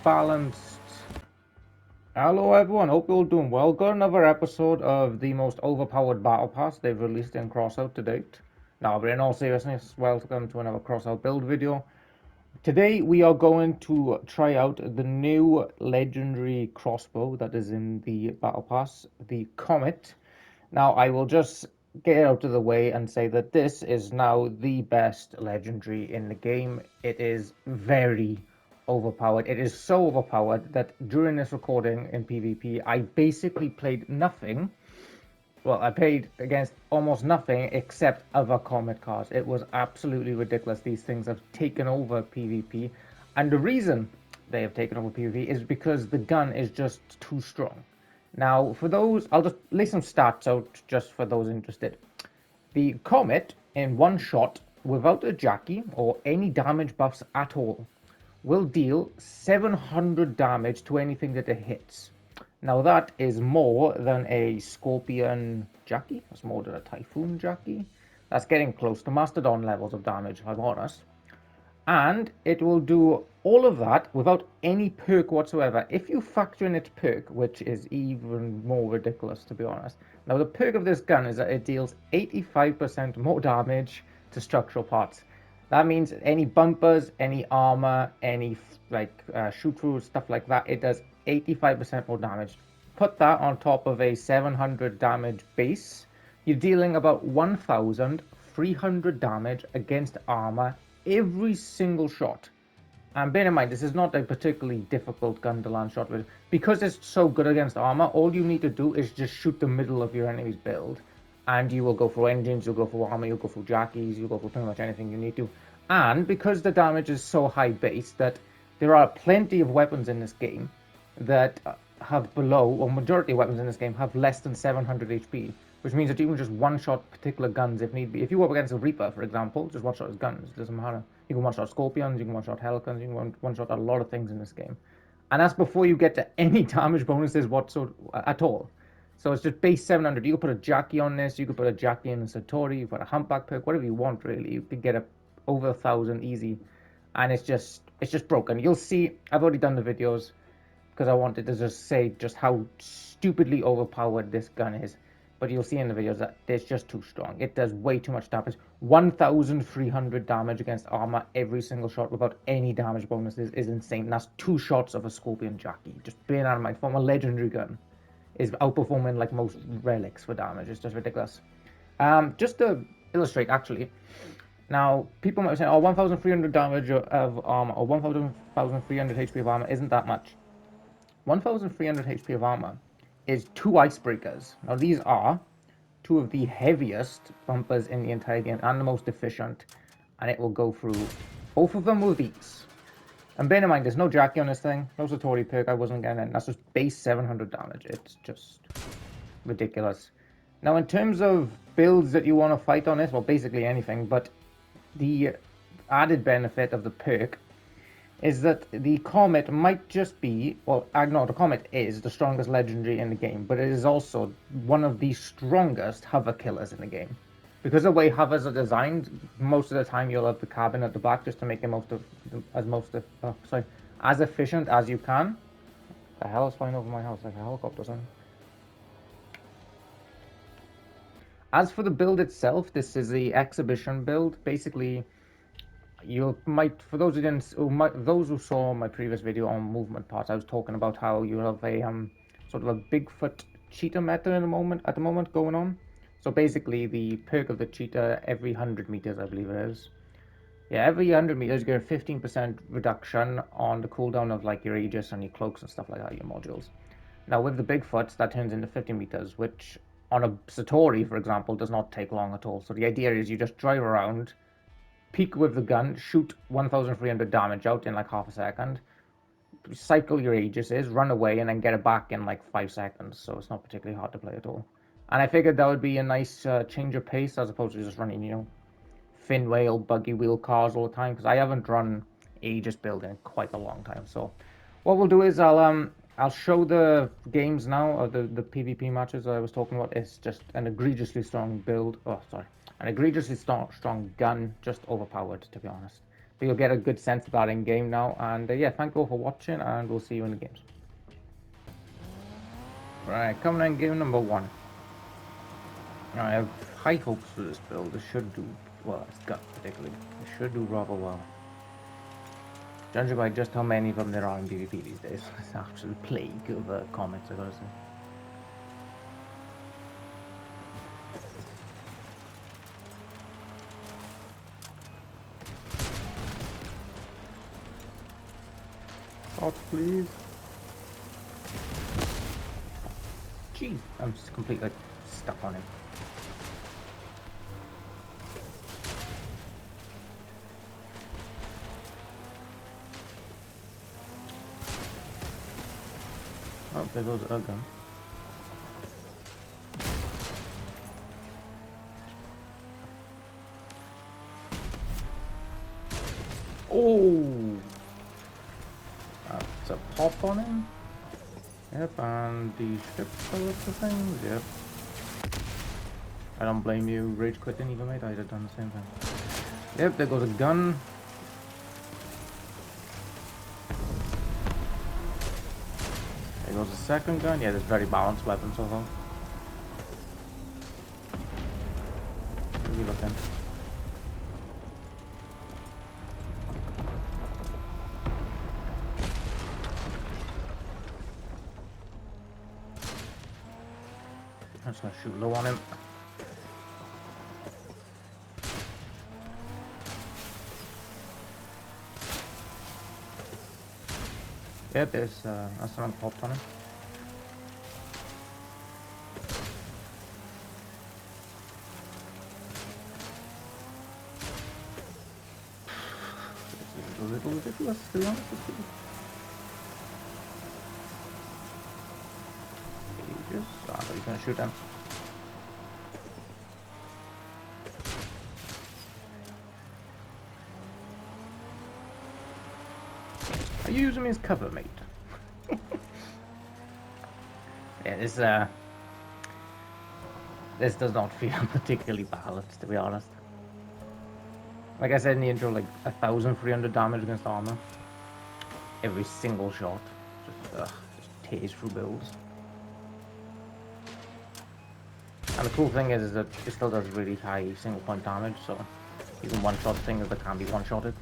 balanced. Hello everyone, hope you're all doing well. Got another episode of the most overpowered battle pass they've released in CROSSOUT to date. Now, but in all seriousness, welcome to another CROSSOUT build video. Today we are going to try out the new legendary crossbow that is in the battle pass, the Comet. Now, I will just get out of the way and say that this is now the best legendary in the game. It is very overpowered. It is so overpowered that during this recording in PvP, I basically played nothing. Well, I played against almost nothing except other Comet cards. It was absolutely ridiculous. These things have taken over PvP. And the reason they have taken over PvP is because the gun is just too strong. Now, for those, I'll just lay some stats out just for those interested. The Comet, in one shot, without a Jackie or any damage buffs at all, will deal 700 damage to anything that it hits. Now that is more than a Scorpion Jackie. That's more than a Typhoon Jackie. That's getting close to Mastodon levels of damage, if I'm honest. And it will do all of that without any perk whatsoever. If you factor in its perk, which is even more ridiculous to be honest. Now the perk of this gun is that it deals 85% more damage to structural parts. That means any bumpers, any armor, any shoot through stuff like that, it does 85% more damage. Put that on top of a 700 damage base, you're dealing about 1,300 damage against armor every single shot. And bear in mind, this is not a particularly difficult gun to land shot with. Because it's so good against armor, all you need to do is just shoot the middle of your enemy's build. And you will go for engines, you'll go for armor, you'll go for jackies, you'll go for pretty much anything you need to. And because the damage is so high base that there are plenty of weapons in this game that have below, or majority of weapons in this game have less than 700 HP. Which means that you can just one-shot particular guns if need be. If you go up against a Reaper, for example, just one-shot his guns. It doesn't matter. You can one-shot Scorpions, you can one-shot Helicons, you can one-shot a lot of things in this game. And that's before you get to any damage bonuses whatsoever at all. So it's just base 700. You could put a Jackie on this, you could put a Jackie in a Satori, you put a Humpback perk, whatever you want really. You could get over 1,000 easy. And it's just broken. You'll see, I've already done the videos because I wanted to just say just how stupidly overpowered this gun is. But you'll see in the videos that it's just too strong. It does way too much damage. 1,300 damage against armor every single shot without any damage bonuses is insane. And that's 2 shots of a Scorpion Jackie. Just bear that in mind. From a legendary gun is outperforming like most relics for damage. It's just ridiculous. Just to illustrate, actually. Now, people might be saying, oh, 1,300 damage of armor or 1,300 HP of armor isn't that much. 1,300 HP of armor is 2 icebreakers. Now these are 2 of the heaviest bumpers in the entire game and the most efficient, and it will go through both of them with ease. And bear in mind, there's no Jackie on this thing, no Satori perk, I wasn't getting it. That's just base 700 damage. It's just ridiculous. Now in terms of builds that you want to fight on this, well basically anything, but the added benefit of the perk is that the Comet might just be, well, no, the Comet is the strongest legendary in the game, but it is also one of the strongest hover killers in the game. Because of the way hovers are designed, most of the time you'll have the cabin at the back just to make it as efficient as you can. The hell is flying over my house like a helicopter or something? As for the build itself, this is the exhibition build. Basically, you might, for those who saw my previous video on movement parts, I was talking about how you have a sort of a Bigfoot cheetah meta at the moment going on. So basically, the perk of the cheetah every 100 meters, I believe it is. Yeah, every 100 meters you get a 15% reduction on the cooldown of like your Aegis and your cloaks and stuff like that, your modules. Now with the Bigfoots, that turns into 50 meters, which on a Satori, for example, does not take long at all. So the idea is you just drive around, peek with the gun, shoot 1,300 damage out in like half a second, cycle your Aegises, run away, and then get it back in like 5 seconds. So it's not particularly hard to play at all. And I figured that would be a nice change of pace as opposed to just running, you know, fin whale, buggy wheel cars all the time. Because I haven't run Aegis build in quite a long time. So what we'll do is I'll show the games now, or the PvP matches that I was talking about. It's just an egregiously strong build. Oh, sorry. An egregiously strong gun, just overpowered, to be honest. So you'll get a good sense of that in game now. And yeah, thank you all for watching, and we'll see you in the games. Right, coming in game number 1. I have high hopes for this build. It should do well. It's gut particularly. It should do rather well. Judging by just how many of them there are in PvP these days, it's an absolute plague of comets, I gotta say. Shots, please. Jeez, I'm just completely stuck on him. Oh, there goes a gun. Oh! That's a pop on him. Yep, and the ship the things, yep. I don't blame you, rage quitting even, mate. I'd have done the same thing. Yep, there goes a gun. There goes a second gun. Yeah, there's very balanced weapons so far. What are you looking? I'm just gonna shoot low on him. Yep, there's someone popped on him. This is a little ridiculous, to be honest with you. He's gonna shoot him. Are you using me as cover, mate? Yeah, this does not feel particularly balanced, to be honest. Like I said in the intro, like 1,300 damage against armor. Every single shot. Just tears through builds. And the cool thing is that it still does really high single point damage, so even one-shot things that can be one-shotted.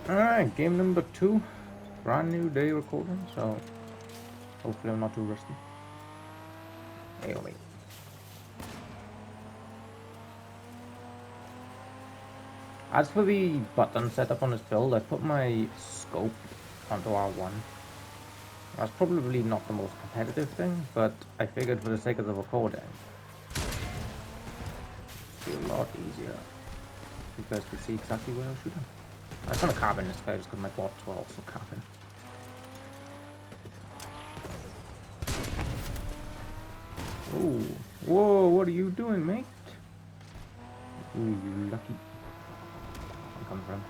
Alright, game number 2. Brand new day recording, so hopefully I'm not too rusty. Hey, oh, mate. As for the button setup on this build, I put my scope onto R1. That's probably not the most competitive thing, but I figured for the sake of the recording, it'd be a lot easier. You guys could see exactly where I was shooting. I was trying to carbon this guy just because my bots were also carbon. Oh, whoa, what are you doing, mate? Ooh, you lucky. Where you come from?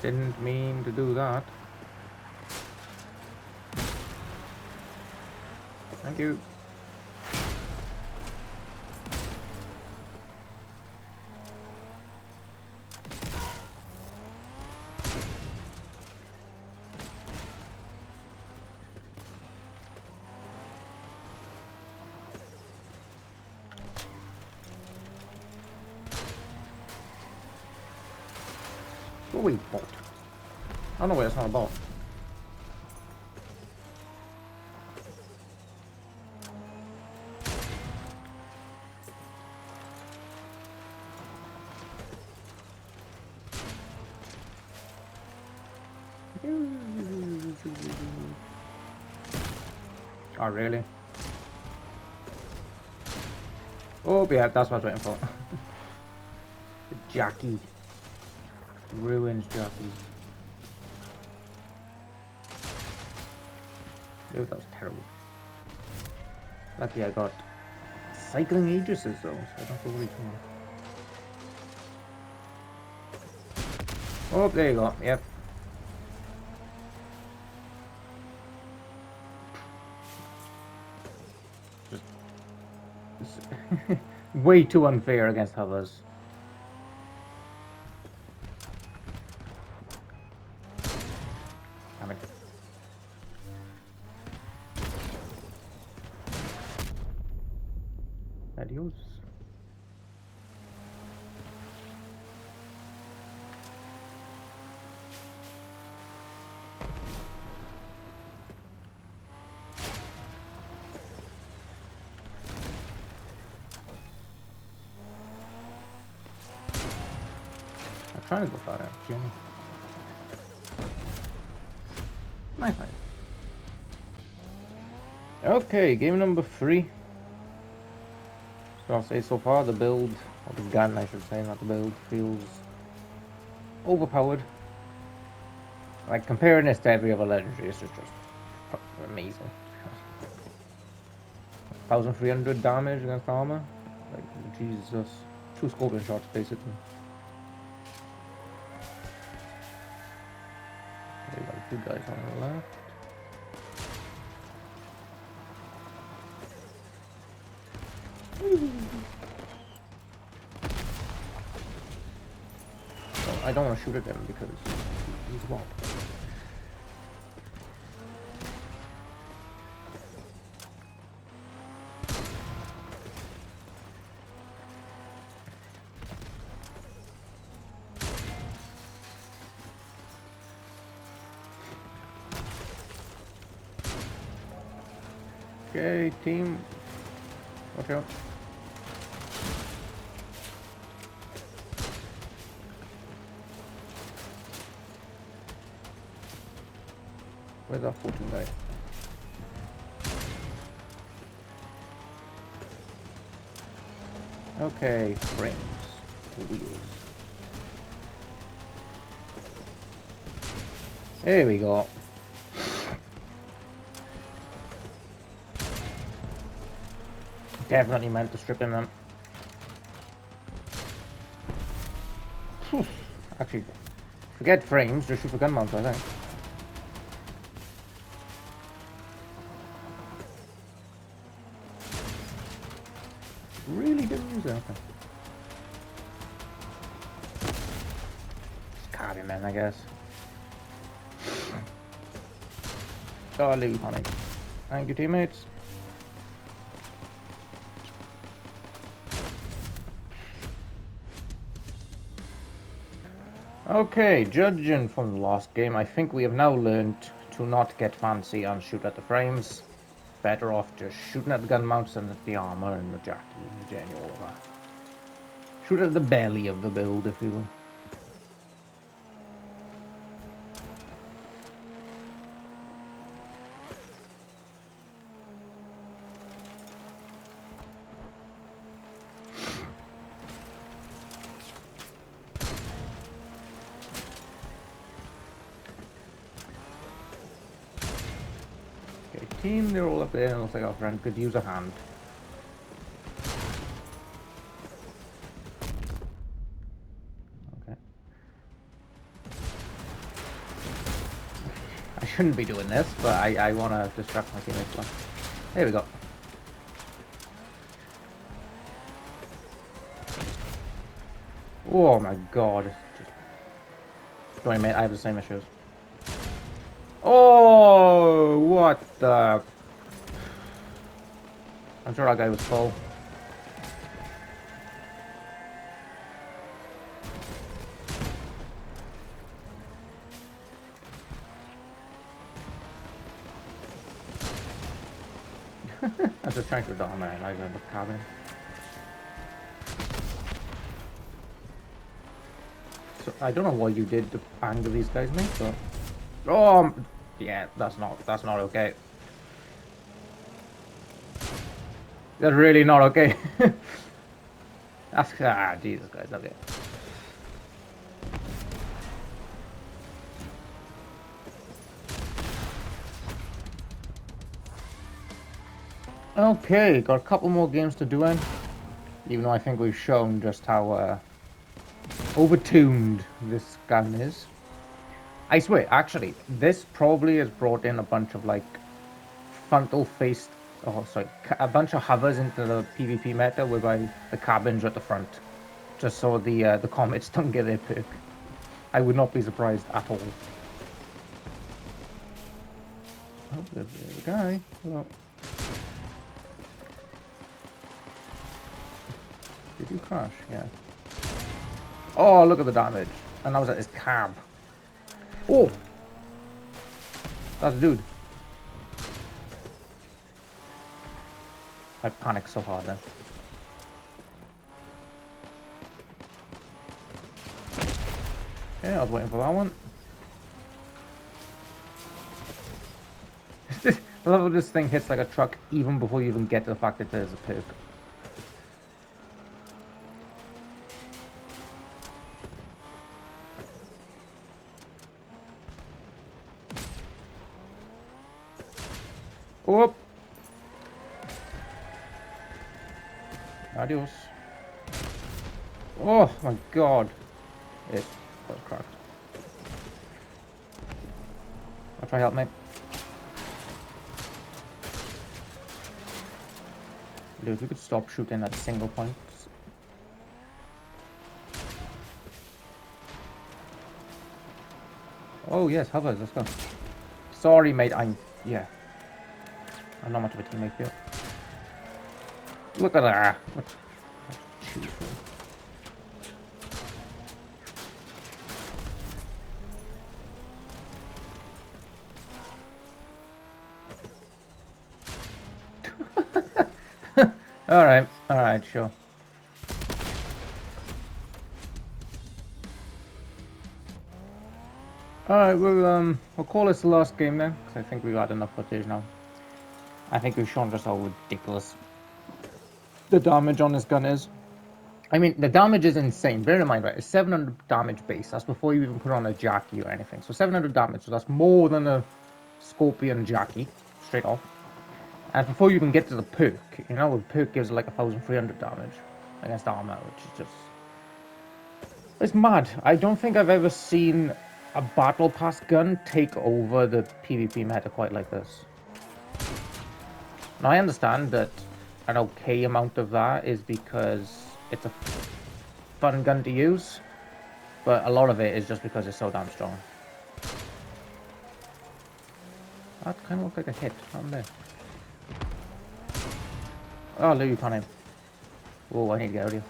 Didn't mean to do that. Thank you. Oh wait, bot. Oh no, wait, that's not a bot. Oh really? Oh yeah, that's what I was waiting for. Jackie. Ruins Jackie. Oh, that was terrible. Lucky I got cycling aegis though, so I don't have to worry too much. Oh, there you go. Yep. Just way too unfair against hovers. I mean, adios. I'm trying to go for that, Jimmy. Nice. Okay, game number 3. So I'll say so far the build, or the gun I should say, not the build, feels overpowered. Like comparing this to every other legendary, it's just amazing. 1300 damage against armor. Like Jesus. 2 scorpion shots basically. There you got 2 guys on the left. So I don't want to shoot at him because he's wrong. Okay, team. Watch out. Where's our fortune guy? Okay, frames. Wheels. There we go. Definitely meant to strip him then. Actually, forget frames, just shoot for gun mounts, I think. Really didn't use it, okay. Just carve him in, I guess. Oh, leave on it. Thank you, teammates. Okay, judging from the last game, I think we have now learned to not get fancy and shoot at the frames. Better off just shooting at the gun mounts and at the armor and the jacket and the gen, all of that. Shoot at the belly of the build, if you will. Team, they're all up there, and looks like our friend could use a hand. Okay. I shouldn't be doing this, but I want to distract my teammates. There we go. Oh my god. Sorry mate, I have the same issues. Oh, what the... I'm sure that guy was full. I'm just trying to dominate like the cabin. So I don't know what you did to anger these guys, mate, but... Oh, yeah, that's not okay. That's really not okay. That's Jesus guys, okay. Okay, got a couple more games to do in. Even though I think we've shown just how overtuned this gun is. I swear, actually, this probably has brought in a bunch of like frontal-faced, oh sorry, a bunch of hovers into the PvP meta, whereby the cabins are at the front, just so the comets don't get their perk. I would not be surprised at all. Oh, there's a guy. Hello. Did you crash? Yeah. Oh, look at the damage. And I was at his cab. Oh! That's a dude. I panicked so hard then. Yeah, I was waiting for that one. I love how this thing hits like a truck even before you even get to the fact that there's a perk. Oh! Adios. Oh my god. It was cracked. I'll try help, mate. Dude, if we could stop shooting at single points. Oh yes, hovers, let's go. Sorry, mate, yeah. I'm not much of a teammate here. Look at that. Let's choose for Alright, sure. Alright, we'll call this the last game then, because I think we've had enough footage now. I think we've shown just how ridiculous the damage on this gun is. I mean, the damage is insane. Bear in mind, right, it's 700 damage base. That's before you even put on a Jackie or anything. So 700 damage, so that's more than a Scorpion Jackie, straight off. And before you even get to the perk, you know, the perk gives like 1,300 damage against armor, which is just... It's mad. I don't think I've ever seen a battle pass gun take over the PvP meta quite like this. Now, I understand that an okay amount of that is because it's a fun gun to use, but a lot of it is just because it's so damn strong. That kind of looks like a hit from there. Oh, look, you can't aim. Oh, I need to get out of here.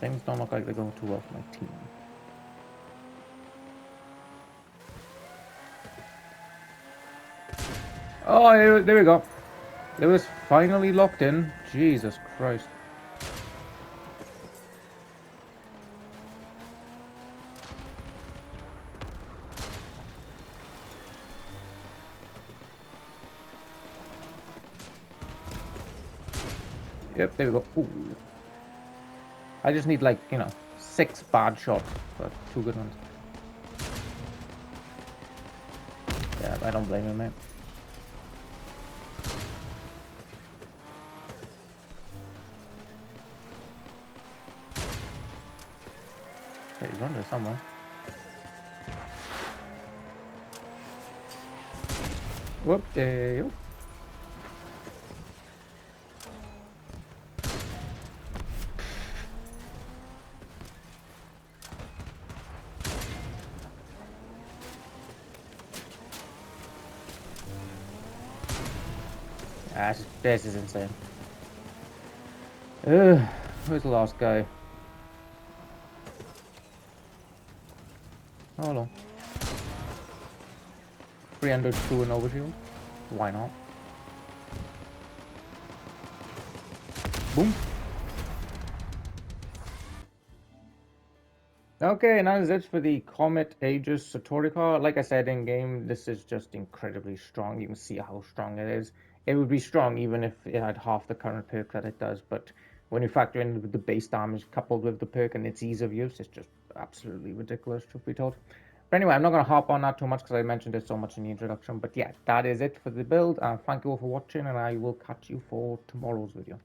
Things don't look like they're going too well for my team. Oh, there we go. It was finally locked in. Jesus Christ. Yep, there we go. Ooh. I just need, like, you know, 6 bad shots, but 2 good ones. Yeah, I don't blame you, mate. Hey, he's under somewhere. Whoop, there you go. This is insane. Where's the last guy? Oh, hello. 302 and overshield. Why not? Boom. Okay, and that is it for the Comet Aegis Satori card. Like I said in game, this is just incredibly strong. You can see how strong it is. It would be strong even if it had half the current perk that it does, but when you factor in the base damage coupled with the perk and its ease of use, it's just absolutely ridiculous, truth be told. But anyway, I'm not going to harp on that too much because I mentioned it so much in the introduction. But yeah, that is it for the build. Thank you all for watching, and I will catch you for tomorrow's video.